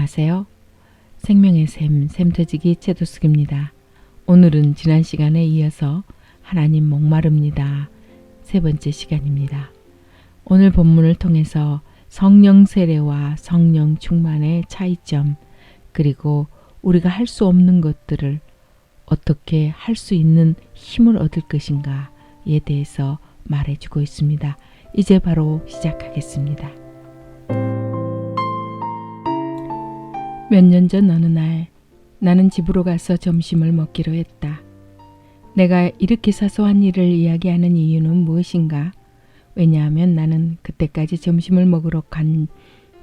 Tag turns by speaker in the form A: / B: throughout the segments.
A: 안녕하세요. 생명의 샘 터지기 채도숙입니다. 오늘은 지난 시간에 이어서 하나님 목마릅니다. 세 번째 시간입니다. 오늘 본문을 통해서 성령 세례와 성령 충만의 차이점, 그리고 우리가 할 수 없는 것들을 어떻게 할 수 있는 힘을 얻을 것인가에 대해서 말해주고 있습니다. 이제 바로 시작하겠습니다. 몇 년 전 어느 날 나는 집으로 가서 점심을 먹기로 했다. 내가 이렇게 사소한 일을 이야기하는 이유는 무엇인가? 왜냐하면 나는 그때까지 점심을 먹으러 간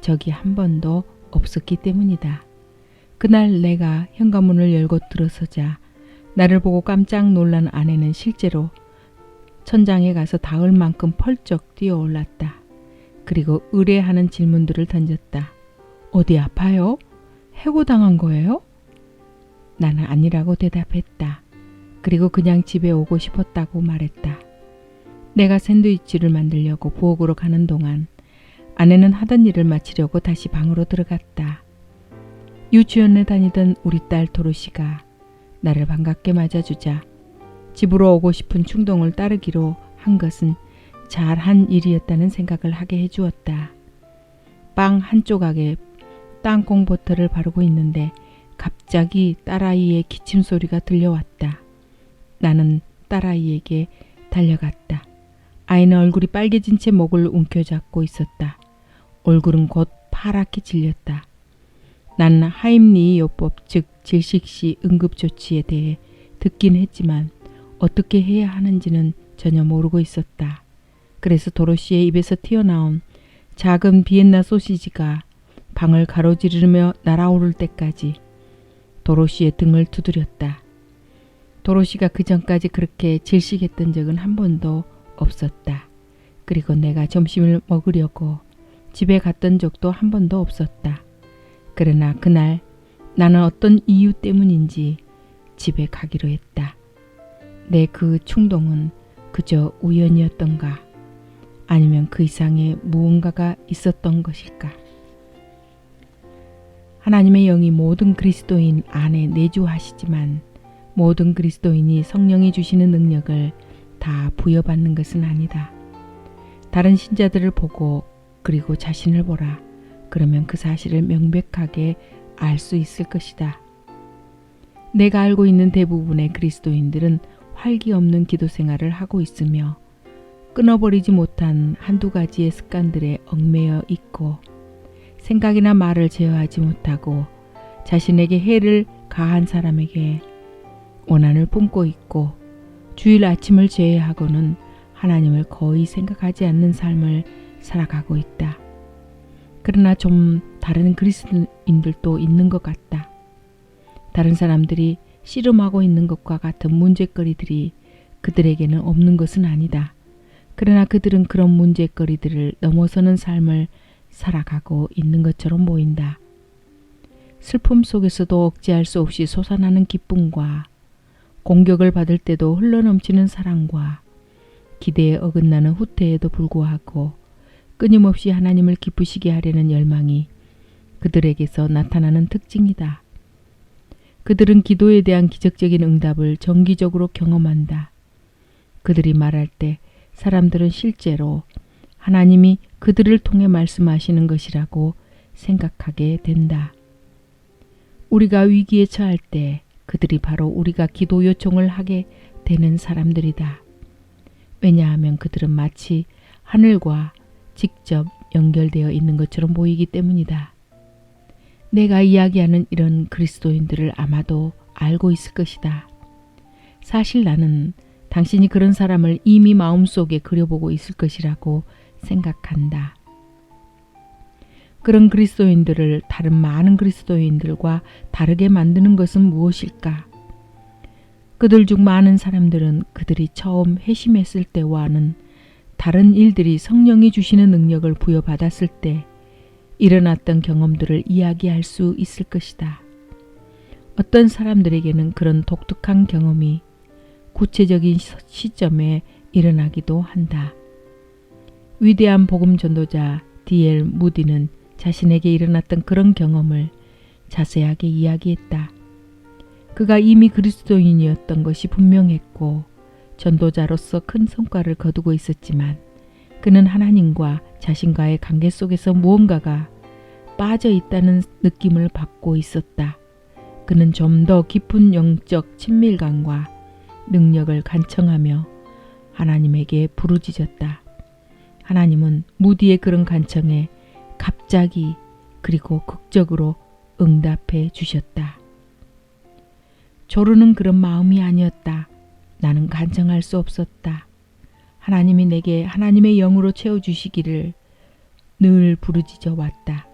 A: 적이 한 번도 없었기 때문이다. 그날 내가 현관문을 열고 들어서자 나를 보고 깜짝 놀란 아내는 실제로 천장에 가서 닿을 만큼 펄쩍 뛰어올랐다. 그리고 의뢰하는 질문들을 던졌다. 어디 아파요? 해고당한 거예요? 나는 아니라고 대답했다. 그리고 그냥 집에 오고 싶었다고 말했다. 내가 샌드위치를 만들려고 부엌으로 가는 동안 아내는 하던 일을 마치려고 다시 방으로 들어갔다. 유치원에 다니던 우리 딸 도로시가 나를 반갑게 맞아주자 집으로 오고 싶은 충동을 따르기로 한 것은 잘한 일이었다는 생각을 하게 해주었다. 빵 한 조각에 땅콩 버터를 바르고 있는데 갑자기 딸아이의 기침 소리가 들려왔다. 나는 딸아이에게 달려갔다. 아이는 얼굴이 빨개진 채 목을 움켜잡고 있었다. 얼굴은 곧 파랗게 질렸다. 나는 하임리히요법, 즉 질식시 응급조치에 대해 듣긴 했지만 어떻게 해야 하는지는 전혀 모르고 있었다. 그래서 도로시의 입에서 튀어나온 작은 비엔나 소시지가 방을 가로지르며 날아오를 때까지 도로시의 등을 두드렸다. 도로시가 그 전까지 그렇게 질식했던 적은 한 번도 없었다. 그리고 내가 점심을 먹으려고 집에 갔던 적도 한 번도 없었다. 그러나 그날 나는 어떤 이유 때문인지 집에 가기로 했다. 내 그 충동은 그저 우연이었던가? 아니면 그 이상의 무언가가 있었던 것일까? 하나님의 영이 모든 그리스도인 안에 내주하시지만 모든 그리스도인이 성령이 주시는 능력을 다 부여받는 것은 아니다. 다른 신자들을 보고 그리고 자신을 보라. 그러면 그 사실을 명백하게 알 수 있을 것이다. 내가 알고 있는 대부분의 그리스도인들은 활기 없는 기도 생활을 하고 있으며 끊어버리지 못한 한두 가지의 습관들에 얽매여 있고 생각이나 말을 제어하지 못하고 자신에게 해를 가한 사람에게 원한을 품고 있고 주일 아침을 제외하고는 하나님을 거의 생각하지 않는 삶을 살아가고 있다. 그러나 좀 다른 그리스도인들도 있는 것 같다. 다른 사람들이 씨름하고 있는 것과 같은 문제거리들이 그들에게는 없는 것은 아니다. 그러나 그들은 그런 문제거리들을 넘어서는 삶을 살아가고 있는 것처럼 보인다. 슬픔 속에서도 억제할 수 없이 솟아나는 기쁨과 공격을 받을 때도 흘러넘치는 사랑과 기대에 어긋나는 후퇴에도 불구하고 끊임없이 하나님을 기쁘시게 하려는 열망이 그들에게서 나타나는 특징이다. 그들은 기도에 대한 기적적인 응답을 정기적으로 경험한다. 그들이 말할 때 사람들은 실제로 하나님이 그들을 통해 말씀하시는 것이라고 생각하게 된다. 우리가 위기에 처할 때 그들이 바로 우리가 기도 요청을 하게 되는 사람들이다. 왜냐하면 그들은 마치 하늘과 직접 연결되어 있는 것처럼 보이기 때문이다. 내가 이야기하는 이런 그리스도인들을 아마도 알고 있을 것이다. 사실 나는 당신이 그런 사람을 이미 마음속에 그려보고 있을 것이라고 생각한다. 그런 그리스도인들을 다른 많은 그리스도인들과 다르게 만드는 것은 무엇일까? 그들 중 많은 사람들은 그들이 처음 회심했을 때와는 다른 일들이 성령이 주시는 능력을 부여받았을 때 일어났던 경험들을 이야기할 수 있을 것이다. 어떤 사람들에게는 그런 독특한 경험이 구체적인 시점에 일어나기도 한다. 위대한 복음 전도자 D.L. 무디는 자신에게 일어났던 그런 경험을 자세하게 이야기했다. 그가 이미 그리스도인이었던 것이 분명했고 전도자로서 큰 성과를 거두고 있었지만 그는 하나님과 자신과의 관계 속에서 무언가가 빠져 있다는 느낌을 받고 있었다. 그는 좀 더 깊은 영적 친밀감과 능력을 간청하며 하나님에게 부르짖었다. 하나님은 무디의 그런 간청에 갑자기 그리고 극적으로 응답해 주셨다. 조르는 그런 마음이 아니었다. 나는 간청할 수 없었다. 하나님이 내게 하나님의 영으로 채워주시기를 늘 부르짖어 왔다.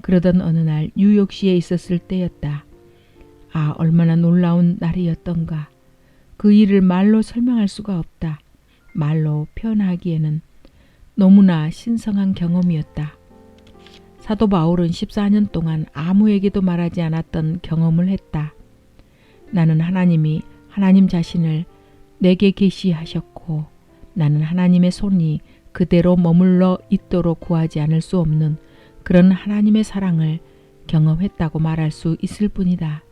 A: 그러던 어느 날 뉴욕시에 있었을 때였다. 아, 얼마나 놀라운 날이었던가. 그 일을 말로 설명할 수가 없다. 말로 표현하기에는 너무나 신성한 경험이었다. 사도 바울은 14년 동안 아무에게도 말하지 않았던 경험을 했다. 나는 하나님이 하나님 자신을 내게 계시하셨고 나는 하나님의 손이 그대로 머물러 있도록 구하지 않을 수 없는 그런 하나님의 사랑을 경험했다고 말할 수 있을 뿐이다.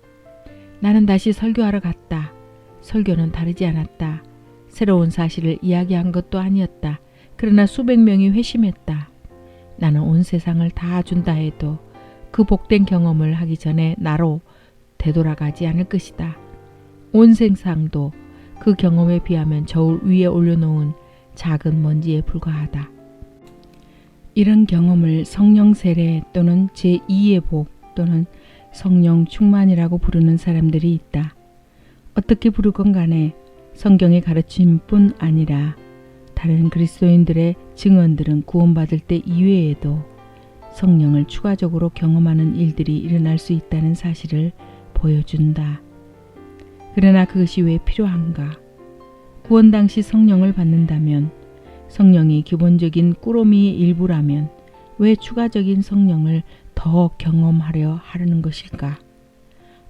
A: 나는 다시 설교하러 갔다. 설교는 다르지 않았다. 새로운 사실을 이야기한 것도 아니었다. 그러나 수백 명이 회심했다. 나는 온 세상을 다 준다 해도 그 복된 경험을 하기 전에 나로 되돌아가지 않을 것이다. 온 세상도 그 경험에 비하면 저울 위에 올려놓은 작은 먼지에 불과하다. 이런 경험을 성령 세례 또는 제2의 복 또는 성령 충만이라고 부르는 사람들이 있다. 어떻게 부르건 간에 성경의 가르침뿐 아니라 다른 그리스도인들의 증언들은 구원받을 때 이외에도 성령을 추가적으로 경험하는 일들이 일어날 수 있다는 사실을 보여준다. 그러나 그것이 왜 필요한가? 구원 당시 성령을 받는다면 성령이 기본적인 꾸러미의 일부라면 왜 추가적인 성령을 더 경험하려 하려는 것일까?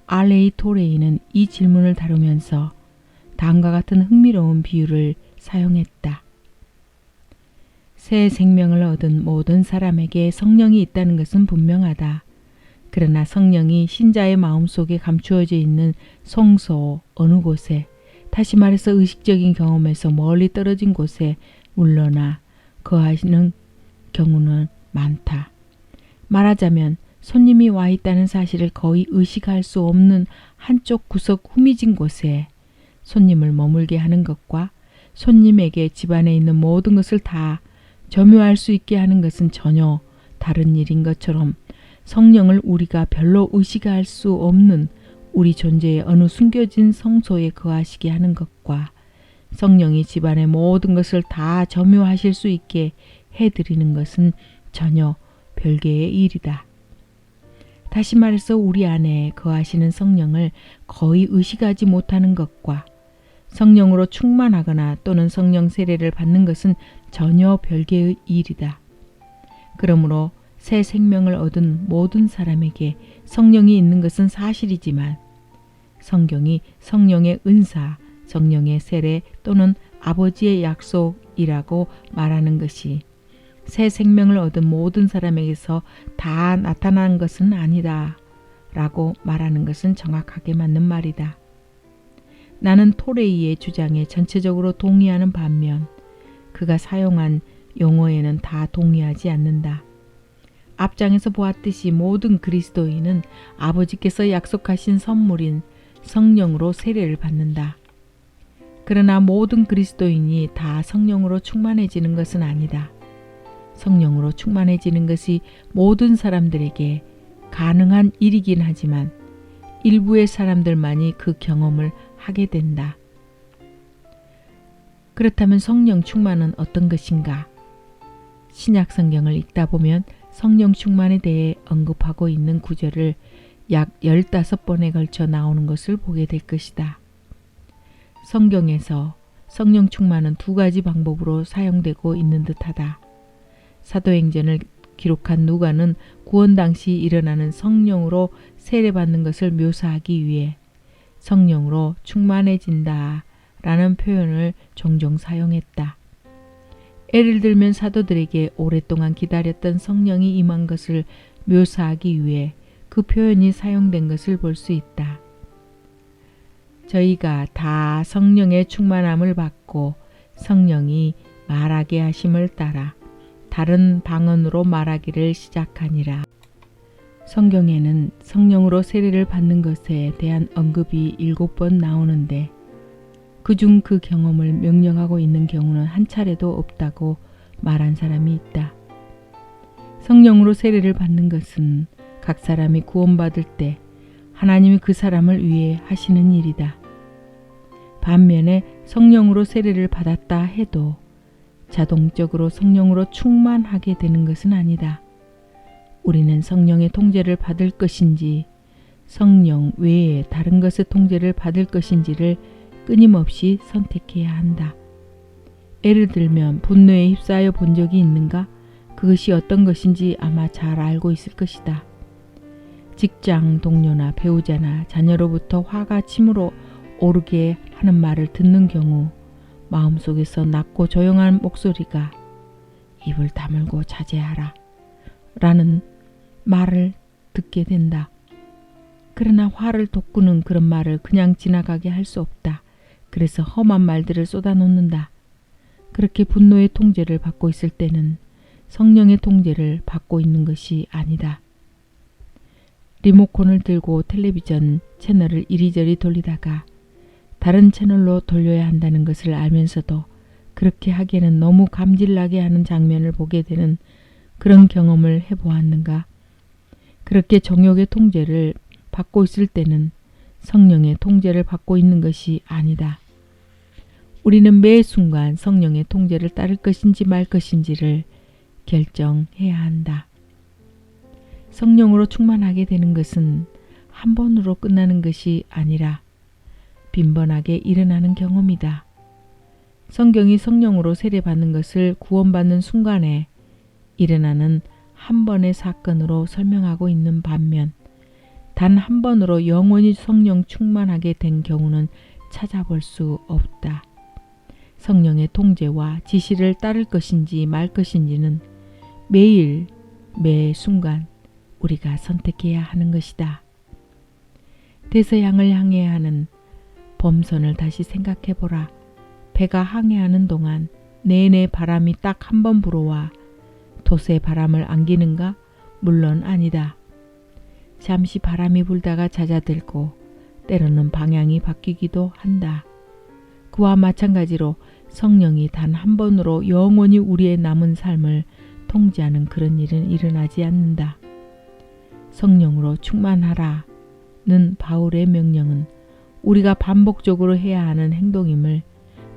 A: R.A. 토레이는 이 질문을 다루면서 다음과 같은 흥미로운 비유를 사용했다. 새 생명을 얻은 모든 사람에게 성령이 있다는 것은 분명하다. 그러나 성령이 신자의 마음속에 감추어져 있는 성소 어느 곳에, 다시 말해서 의식적인 경험에서 멀리 떨어진 곳에 물러나 거하시는 경우는 많다. 말하자면 손님이 와 있다는 사실을 거의 의식할 수 없는 한쪽 구석 후미진 곳에 손님을 머물게 하는 것과 손님에게 집안에 있는 모든 것을 다 점유할 수 있게 하는 것은 전혀 다른 일인 것처럼 성령을 우리가 별로 의식할 수 없는 우리 존재의 어느 숨겨진 성소에 거하시게 하는 것과 성령이 집안의 모든 것을 다 점유하실 수 있게 해드리는 것은 전혀 별개의 일이다. 다시 말해서 우리 안에 거하시는 성령을 거의 의식하지 못하는 것과 성령으로 충만하거나 또는 성령 세례를 받는 것은 전혀 별개의 일이다. 그러므로 새 생명을 얻은 모든 사람에게 성령이 있는 것은 사실이지만 성경이 성령의 은사, 성령의 세례 또는 아버지의 약속이라고 말하는 것이 새 생명을 얻은 모든 사람에게서 다 나타난 것은 아니다 라고 말하는 것은 정확하게 맞는 말이다. 나는 토레이의 주장에 전체적으로 동의하는 반면 그가 사용한 용어에는 다 동의하지 않는다. 앞장에서 보았듯이 모든 그리스도인은 아버지께서 약속하신 선물인 성령으로 세례를 받는다. 그러나 모든 그리스도인이 다 성령으로 충만해지는 것은 아니다. 성령으로 충만해지는 것이 모든 사람들에게 가능한 일이긴 하지만 일부의 사람들만이 그 경험을 하게 된다. 그렇다면 성령 충만은 어떤 것인가? 신약 성경을 읽다 보면 성령 충만에 대해 언급하고 있는 구절을 약 15번에 걸쳐 나오는 것을 보게 될 것이다. 성경에서 성령 충만은 두 가지 방법으로 사용되고 있는 듯하다. 사도행전을 기록한 누가는 구원 당시 일어나는 성령으로 세례받는 것을 묘사하기 위해 성령으로 충만해진다 라는 표현을 종종 사용했다. 예를 들면 사도들에게 오랫동안 기다렸던 성령이 임한 것을 묘사하기 위해 그 표현이 사용된 것을 볼 수 있다. 저희가 다 성령의 충만함을 받고 성령이 말하게 하심을 따라 다른 방언으로 말하기를 시작하니라. 성경에는 성령으로 세례를 받는 것에 대한 언급이 7번 나오는데 그중 그 경험을 명령하고 있는 경우는 한 차례도 없다고 말한 사람이 있다. 성령으로 세례를 받는 것은 각 사람이 구원받을 때 하나님이 그 사람을 위해 하시는 일이다. 반면에 성령으로 세례를 받았다 해도 자동적으로 성령으로 충만하게 되는 것은 아니다. 우리는 성령의 통제를 받을 것인지 성령 외에 다른 것의 통제를 받을 것인지를 끊임없이 선택해야 한다. 예를 들면 분노에 휩싸여 본 적이 있는가? 그것이 어떤 것인지 아마 잘 알고 있을 것이다. 직장 동료나 배우자나 자녀로부터 화가 침으로 오르게 하는 말을 듣는 경우 마음속에서 낮고 조용한 목소리가 입을 다물고 자제하라 라는 말을 듣게 된다. 그러나 화를 돋구는 그런 말을 그냥 지나가게 할 수 없다. 그래서 험한 말들을 쏟아놓는다. 그렇게 분노의 통제를 받고 있을 때는 성령의 통제를 받고 있는 것이 아니다. 리모컨을 들고 텔레비전 채널을 이리저리 돌리다가 다른 채널로 돌려야 한다는 것을 알면서도 그렇게 하기에는 너무 감질나게 하는 장면을 보게 되는 그런 경험을 해보았는가? 그렇게 정욕의 통제를 받고 있을 때는 성령의 통제를 받고 있는 것이 아니다. 우리는 매 순간 성령의 통제를 따를 것인지 말 것인지를 결정해야 한다. 성령으로 충만하게 되는 것은 한 번으로 끝나는 것이 아니라 빈번하게 일어나는 경험이다. 성경이 성령으로 세례받는 것을 구원받는 순간에 일어나는 한 번의 사건으로 설명하고 있는 반면 단 한 번으로 영원히 성령 충만하게 된 경우는 찾아볼 수 없다. 성령의 통제와 지시를 따를 것인지 말 것인지는 매일 매 순간 우리가 선택해야 하는 것이다. 대서양을 향해야 하는 범선을 다시 생각해보라. 배가 항해하는 동안 내내 바람이 딱 한 번 불어와 돛에 바람을 안기는가? 물론 아니다. 잠시 바람이 불다가 잦아들고 때로는 방향이 바뀌기도 한다. 그와 마찬가지로 성령이 단 한 번으로 영원히 우리의 남은 삶을 통제하는 그런 일은 일어나지 않는다. 성령으로 충만하라는 바울의 명령은 우리가 반복적으로 해야 하는 행동임을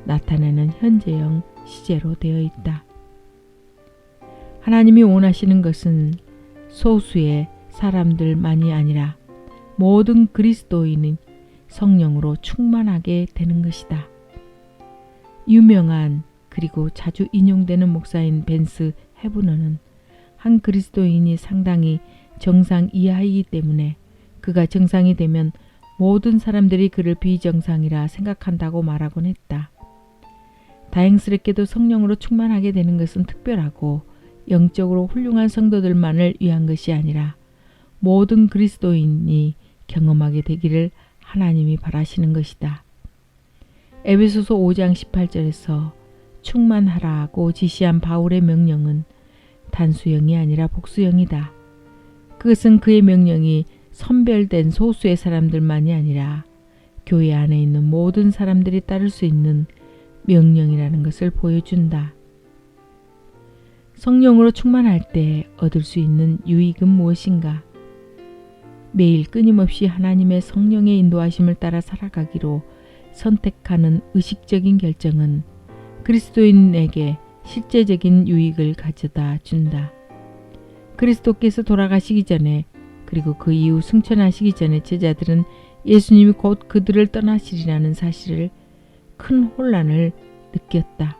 A: 나타내는 현재형 시제로 되어 있다. 하나님이 원하시는 것은 소수의 사람들만이 아니라 모든 그리스도인이 성령으로 충만하게 되는 것이다. 유명한 그리고 자주 인용되는 목사인 벤스 헤브너는 한 그리스도인이 상당히 정상 이하이기 때문에 그가 정상이 되면 모든 사람들이 그를 비정상이라 생각한다고 말하곤 했다. 다행스럽게도 성령으로 충만하게 되는 것은 특별하고 영적으로 훌륭한 성도들만을 위한 것이 아니라 모든 그리스도인이 경험하게 되기를 하나님이 바라시는 것이다. 에베소서 5장 18절에서 충만하라고 지시한 바울의 명령은 단수형이 아니라 복수형이다. 그것은 그의 명령이 선별된 소수의 사람들만이 아니라 교회 안에 있는 모든 사람들이 따를 수 있는 명령이라는 것을 보여준다. 성령으로 충만할 때 얻을 수 있는 유익은 무엇인가? 매일 끊임없이 하나님의 성령의 인도하심을 따라 살아가기로 선택하는 의식적인 결정은 그리스도인에게 실제적인 유익을 가져다 준다. 그리스도께서 돌아가시기 전에 그리고 그 이후 승천하시기 전에 제자들은 예수님이 곧 그들을 떠나시리라는 사실을 큰 혼란을 느꼈다.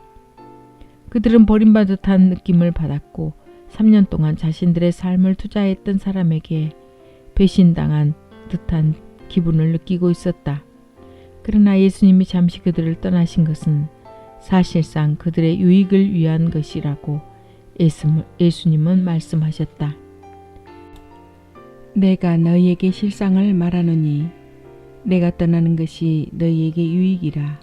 A: 그들은 버림받은 듯한 느낌을 받았고 3년 동안 자신들의 삶을 투자했던 사람에게 배신당한 듯한 기분을 느끼고 있었다. 그러나 예수님이 잠시 그들을 떠나신 것은 사실상 그들의 유익을 위한 것이라고 예수님은 말씀하셨다. 내가 너희에게 실상을 말하노니 내가 떠나는 것이 너희에게 유익이라.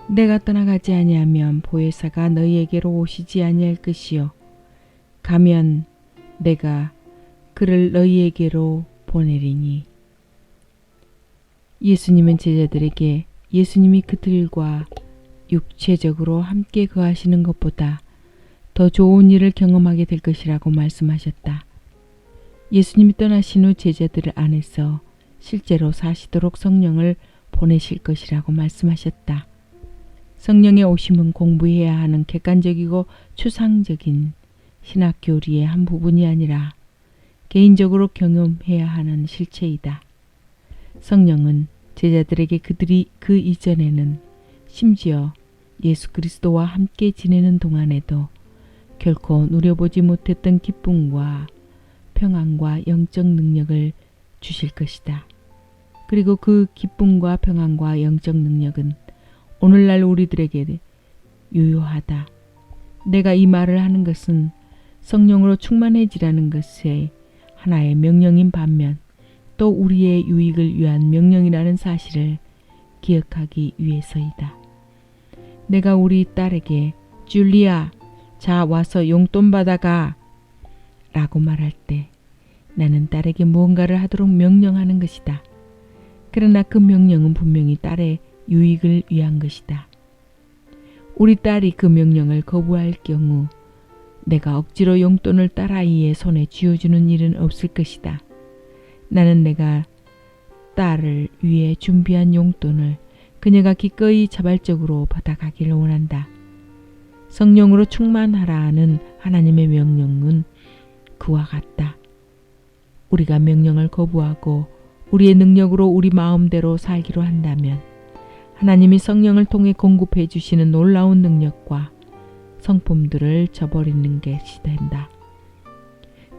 A: 내가 떠나가지 아니하면 보혜사가 너희에게로 오시지 아니할 것이요 가면 내가 그를 너희에게로 보내리니. 예수님은 제자들에게 예수님이 그들과 육체적으로 함께 거하시는 것보다 더 좋은 일을 경험하게 될 것이라고 말씀하셨다. 예수님이 떠나신 후 제자들 안에서 실제로 사시도록 성령을 보내실 것이라고 말씀하셨다. 성령의 오심은 공부해야 하는 객관적이고 추상적인 신학 교리의 한 부분이 아니라 개인적으로 경험해야 하는 실체이다. 성령은 제자들에게 그들이 그 이전에는 심지어 예수 그리스도와 함께 지내는 동안에도 결코 누려보지 못했던 기쁨과 평안과 영적 능력을 주실 것이다. 그리고 그 기쁨과 평안과 영적 능력은 오늘날 우리들에게 유효하다. 내가 이 말을 하는 것은 성령으로 충만해지라는 것의 하나의 명령인 반면 또 우리의 유익을 위한 명령이라는 사실을 기억하기 위해서이다. 내가 우리 딸에게 줄리아, 자 와서 용돈 받아가 라고 말할 때 나는 딸에게 무언가를 하도록 명령하는 것이다. 그러나 그 명령은 분명히 딸의 유익을 위한 것이다. 우리 딸이 그 명령을 거부할 경우 내가 억지로 용돈을 딸아이의 손에 쥐어주는 일은 없을 것이다. 나는 내가 딸을 위해 준비한 용돈을 그녀가 기꺼이 자발적으로 받아가기를 원한다. 성령으로 충만하라는 하나님의 명령은 그와 같다. 우리가 명령을 거부하고 우리의 능력으로 우리 마음대로 살기로 한다면 하나님이 성령을 통해 공급해 주시는 놀라운 능력과 성품들을 저버리는 것이 된다.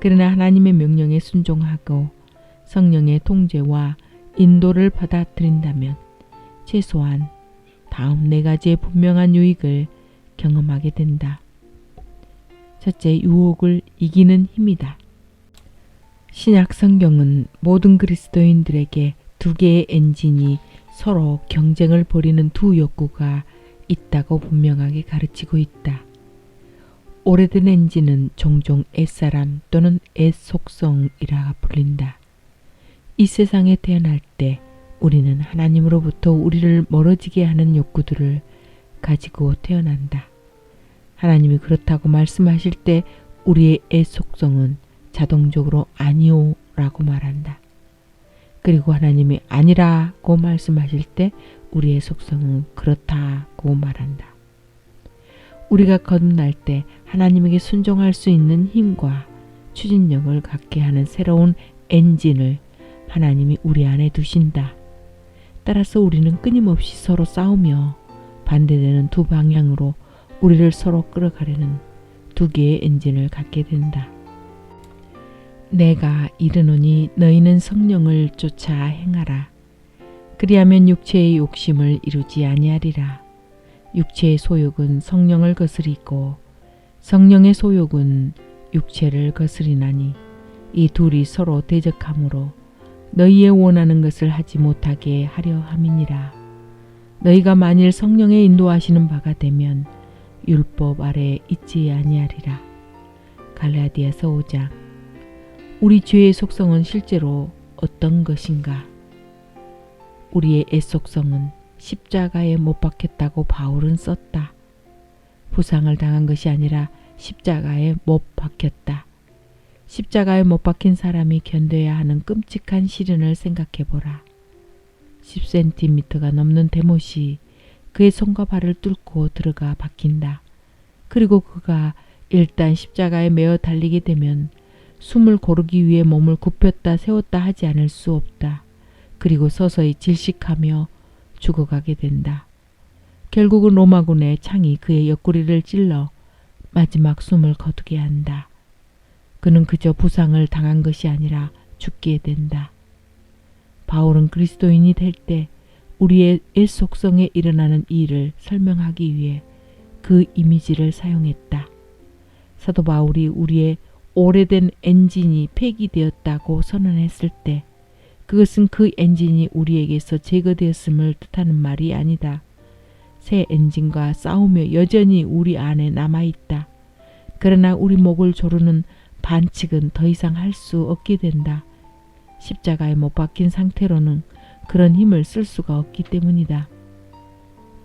A: 그러나 하나님의 명령에 순종하고 성령의 통제와 인도를 받아들인다면 최소한 다음 4가지의 분명한 유익을 경험하게 된다. 첫째, 유혹을 이기는 힘이다. 신약 성경은 모든 그리스도인들에게 2개의 엔진이 서로 경쟁을 벌이는 두 욕구가 있다고 분명하게 가르치고 있다. 오래된 엔진은 종종 옛사람 또는 옛속성이라 불린다. 이 세상에 태어날 때 우리는 하나님으로부터 우리를 멀어지게 하는 욕구들을 가지고 태어난다. 하나님이 그렇다고 말씀하실 때 우리의 옛속성은 자동적으로 아니오 라고 말한다. 그리고 하나님이 아니라고 말씀하실 때 우리의 속성은 그렇다고 말한다. 우리가 거듭날 때 하나님에게 순종할 수 있는 힘과 추진력을 갖게 하는 새로운 엔진을 하나님이 우리 안에 두신다. 따라서 우리는 끊임없이 서로 싸우며 반대되는 두 방향으로 우리를 서로 끌어가려는 2개의 엔진을 갖게 된다. 내가 이르노니 너희는 성령을 쫓아 행하라. 그리하면 육체의 욕심을 이루지 아니하리라. 육체의 소욕은 성령을 거스리고 성령의 소욕은 육체를 거스리나니 이 둘이 서로 대적하므로 너희의 원하는 것을 하지 못하게 하려 함이니라. 너희가 만일 성령의 인도하시는 바가 되면 율법 아래 있지 아니하리라. 갈라디아서 5장. 우리 죄의 속성은 실제로 어떤 것인가? 우리의 옛속성은 십자가에 못 박혔다고 바울은 썼다. 부상을 당한 것이 아니라 십자가에 못 박혔다. 십자가에 못 박힌 사람이 견뎌야 하는 끔찍한 시련을 생각해보라. 10cm가 넘는 대못이 그의 손과 발을 뚫고 들어가 박힌다. 그리고 그가 일단 십자가에 매어 달리게 되면 숨을 고르기 위해 몸을 굽혔다 세웠다 하지 않을 수 없다. 그리고 서서히 질식하며 죽어가게 된다. 결국은 로마군의 창이 그의 옆구리를 찔러 마지막 숨을 거두게 한다. 그는 그저 부상을 당한 것이 아니라 죽게 된다. 바울은 그리스도인이 될 때 우리의 옛 속성에 일어나는 일을 설명하기 위해 그 이미지를 사용했다. 사도 바울이 우리의 오래된 엔진이 폐기되었다고 선언했을 때 그것은 그 엔진이 우리에게서 제거되었음을 뜻하는 말이 아니다. 새 엔진과 싸우며 여전히 우리 안에 남아있다. 그러나 우리 목을 조르는 반칙은 더 이상 할 수 없게 된다. 십자가에 못 박힌 상태로는 그런 힘을 쓸 수가 없기 때문이다.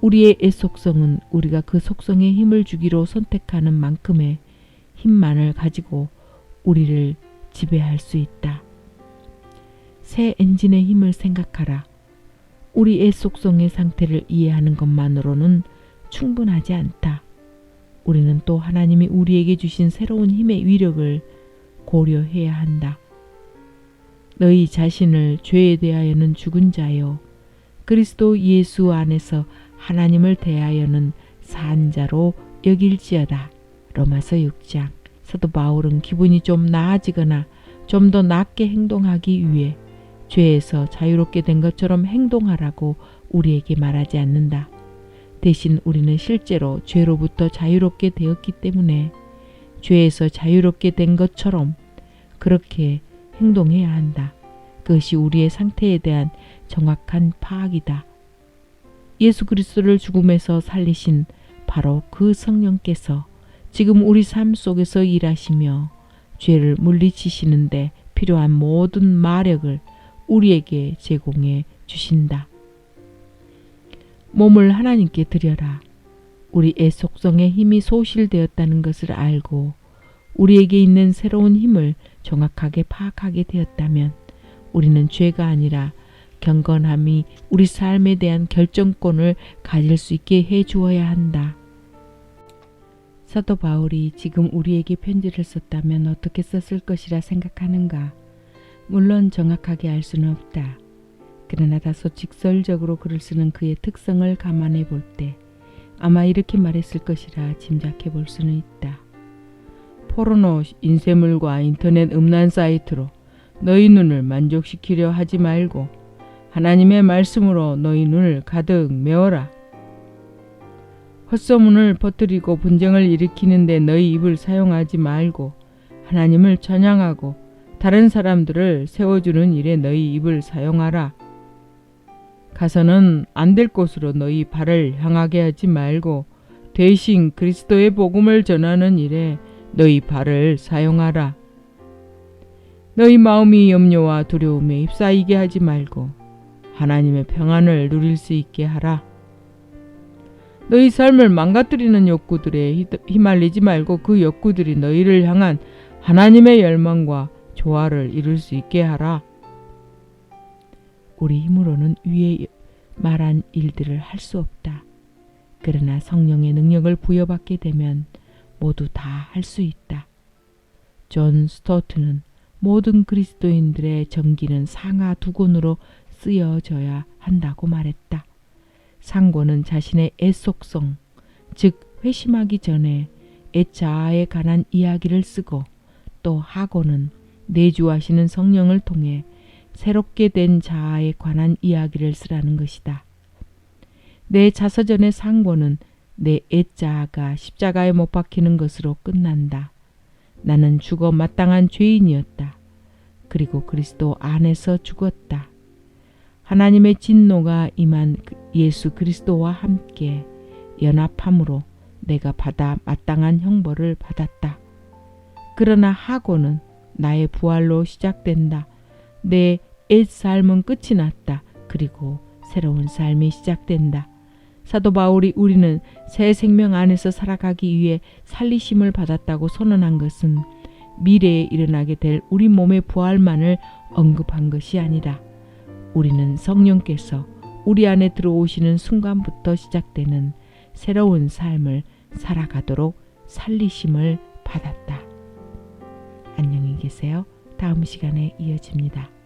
A: 우리의 애속성은 우리가 그 속성에 힘을 주기로 선택하는 만큼의 힘만을 가지고 우리를 지배할 수 있다. 새 엔진의 힘을 생각하라. 우리 애속성의 상태를 이해하는 것만으로는 충분하지 않다. 우리는 또 하나님이 우리에게 주신 새로운 힘의 위력을 고려해야 한다. 너희 자신을 죄에 대하여는 죽은 자요 그리스도 예수 안에서 하나님을 대하여는 산 자로 여길지어다. 로마서 6장. 사도 바울은 기분이 좀 나아지거나 좀 더 낫게 행동하기 위해 죄에서 자유롭게 된 것처럼 행동하라고 우리에게 말하지 않는다. 대신 우리는 실제로 죄로부터 자유롭게 되었기 때문에 죄에서 자유롭게 된 것처럼 그렇게 행동해야 한다. 그것이 우리의 상태에 대한 정확한 파악이다. 예수 그리스도를 죽음에서 살리신 바로 그 성령께서 지금 우리 삶 속에서 일하시며 죄를 물리치시는데 필요한 모든 마력을 우리에게 제공해 주신다. 몸을 하나님께 드려라. 우리의 속성에 힘이 소실되었다는 것을 알고 우리에게 있는 새로운 힘을 정확하게 파악하게 되었다면 우리는 죄가 아니라 경건함이 우리 삶에 대한 결정권을 가질 수 있게 해 주어야 한다. 사도 바울이 지금 우리에게 편지를 썼다면 어떻게 썼을 것이라 생각하는가? 물론 정확하게 알 수는 없다. 그러나 다소 직설적으로 글을 쓰는 그의 특성을 감안해 볼 때 아마 이렇게 말했을 것이라 짐작해 볼 수는 있다. 포르노 인쇄물과 인터넷 음란 사이트로 너희 눈을 만족시키려 하지 말고 하나님의 말씀으로 너희 눈을 가득 메워라. 헛소문을 퍼뜨리고 분쟁을 일으키는데 너희 입을 사용하지 말고 하나님을 찬양하고 다른 사람들을 세워주는 일에 너희 입을 사용하라. 가서는 안 될 곳으로 너희 발을 향하게 하지 말고 대신 그리스도의 복음을 전하는 일에 너희 발을 사용하라. 너희 마음이 염려와 두려움에 휩싸이게 하지 말고 하나님의 평안을 누릴 수 있게 하라. 너희 삶을 망가뜨리는 욕구들에 휘말리지 말고 그 욕구들이 너희를 향한 하나님의 열망과 조화를 이룰 수 있게 하라. 우리 힘으로는 위에 말한 일들을 할 수 없다. 그러나 성령의 능력을 부여받게 되면 모두 다 할 수 있다. 존 스토트는 모든 그리스도인들의 정기는 상하 두 권으로 쓰여져야 한다고 말했다. 상고는 자신의 애속성, 즉 회심하기 전에 애자아에 관한 이야기를 쓰고 또 하고는 내주하시는 성령을 통해 새롭게 된 자아에 관한 이야기를 쓰라는 것이다. 내 자서전의 상고는 내 애자아가 십자가에 못 박히는 것으로 끝난다. 나는 죽어 마땅한 죄인이었다. 그리고 그리스도 안에서 죽었다. 하나님의 진노가 임한 예수 그리스도와 함께 연합함으로 내가 받아 마땅한 형벌을 받았다. 그러나 하고는 나의 부활로 시작된다. 내 옛 삶은 끝이 났다. 그리고 새로운 삶이 시작된다. 사도 바울이 우리는 새 생명 안에서 살아가기 위해 살리심을 받았다고 선언한 것은 미래에 일어나게 될 우리 몸의 부활만을 언급한 것이 아니라 우리는 성령께서 우리 안에 들어오시는 순간부터 시작되는 새로운 삶을 살아가도록 살리심을 받았다. 안녕히 계세요. 다음 시간에 이어집니다.